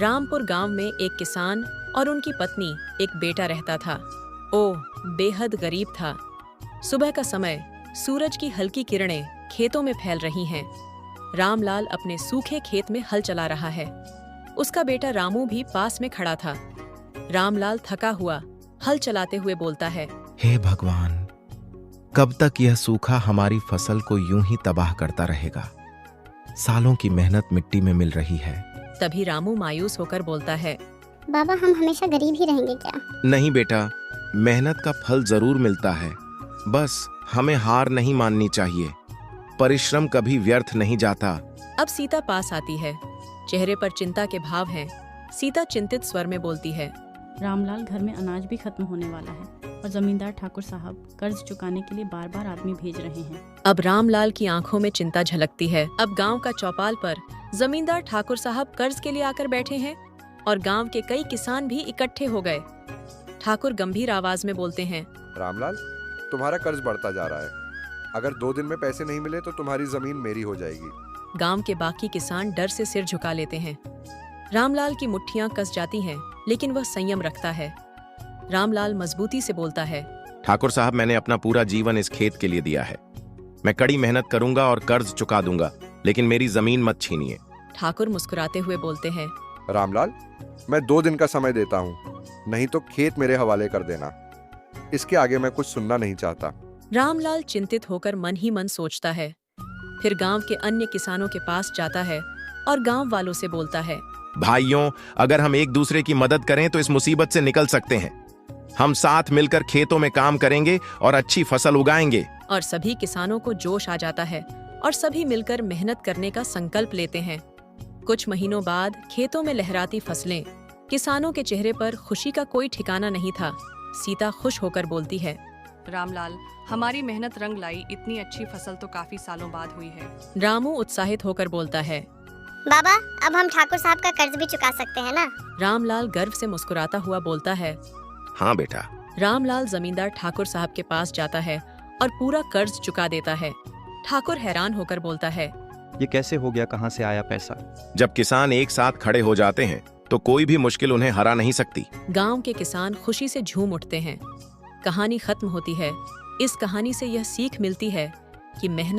रामपुर गांव में एक किसान और उनकी पत्नी एक बेटा रहता था। वो बेहद गरीब था। सुबह का समय, सूरज की हल्की किरणें खेतों में फैल रही हैं। रामलाल अपने सूखे खेत में हल चला रहा है। उसका बेटा रामू भी पास में खड़ा था। रामलाल थका हुआ हल चलाते हुए बोलता है, हे भगवान, कब तक यह सूखा हमारी फसल को यूं ही तबाह करता रहेगा? सालों की मेहनत मिट्टी में मिल रही है। तभी रामू मायूस होकर बोलता है, बाबा, हम हमेशा गरीब ही रहेंगे क्या? नहीं बेटा, मेहनत का फल जरूर मिलता है। बस हमें हार नहीं माननी चाहिए। परिश्रम कभी व्यर्थ नहीं जाता। अब सीता पास आती है। चेहरे पर चिंता के भाव हैं। सीता चिंतित स्वर में बोलती है, रामलाल, घर में अनाज भी खत्म होने वाला है और जमींदार ठाकुर साहब कर्ज चुकाने के लिए बार बार आदमी भेज रहे हैं। अब रामलाल की आंखों में चिंता झलकती है। अब गांव का चौपाल पर जमींदार ठाकुर साहब कर्ज के लिए आकर बैठे हैं और गांव के कई किसान भी इकट्ठे हो गए। ठाकुर गंभीर आवाज में बोलते हैं, रामलाल, तुम्हारा कर्ज बढ़ता जा रहा है। अगर 2 दिन में पैसे नहीं मिले तो तुम्हारी जमीन मेरी हो जाएगी। गांव के बाकी किसान डर से सिर झुका लेते हैं। रामलाल की मुट्ठियां कस जाती हैं, लेकिन वह संयम रखता है। रामलाल मजबूती से बोलता है, ठाकुर साहब, मैंने अपना पूरा जीवन इस खेत के लिए दिया है। मैं कड़ी मेहनत करूंगा और कर्ज चुका दूंगा, लेकिन मेरी जमीन मत छीनिए। ठाकुर मुस्कुराते हुए बोलते हैं, रामलाल, मैं 2 दिन का समय देता हूँ, नहीं तो खेत मेरे हवाले कर देना। इसके आगे मैं कुछ सुनना नहीं चाहता। रामलाल चिंतित होकर मन ही मन सोचता है। फिर गांव के अन्य किसानों के पास जाता है और गांव वालों से बोलता है, भाइयों, अगर हम एक दूसरे की मदद करें तो इस मुसीबत से निकल सकते हैं। हम साथ मिलकर खेतों में काम करेंगे और अच्छी फसल उगाएंगे। और सभी किसानों को जोश आ जाता है और सभी मिलकर मेहनत करने का संकल्प लेते हैं। कुछ महीनों बाद खेतों में लहराती फसलें। किसानों के चेहरे पर खुशी का कोई ठिकाना नहीं था। सीता खुश होकर बोलती है, रामलाल, हमारी मेहनत रंग लाई। इतनी अच्छी फसल तो काफी सालों बाद हुई है। रामू उत्साहित होकर बोलता है, बाबा, अब हम ठाकुर साहब का कर्ज भी चुका सकते हैं ना? रामलाल गर्व से मुस्कुराता हुआ बोलता है, हाँ बेटा। रामलाल जमींदार ठाकुर साहब के पास जाता है और पूरा कर्ज चुका देता है। ठाकुर हैरान होकर बोलता है, ये कैसे हो गया? कहाँ से आया पैसा? जब किसान एक साथ खड़े हो जाते हैं तो कोई भी मुश्किल उन्हें हरा नहीं सकती। गांव के किसान खुशी से झूम उठते हैं। कहानी खत्म होती है। इस कहानी से यह सीख मिलती है कि मेहनत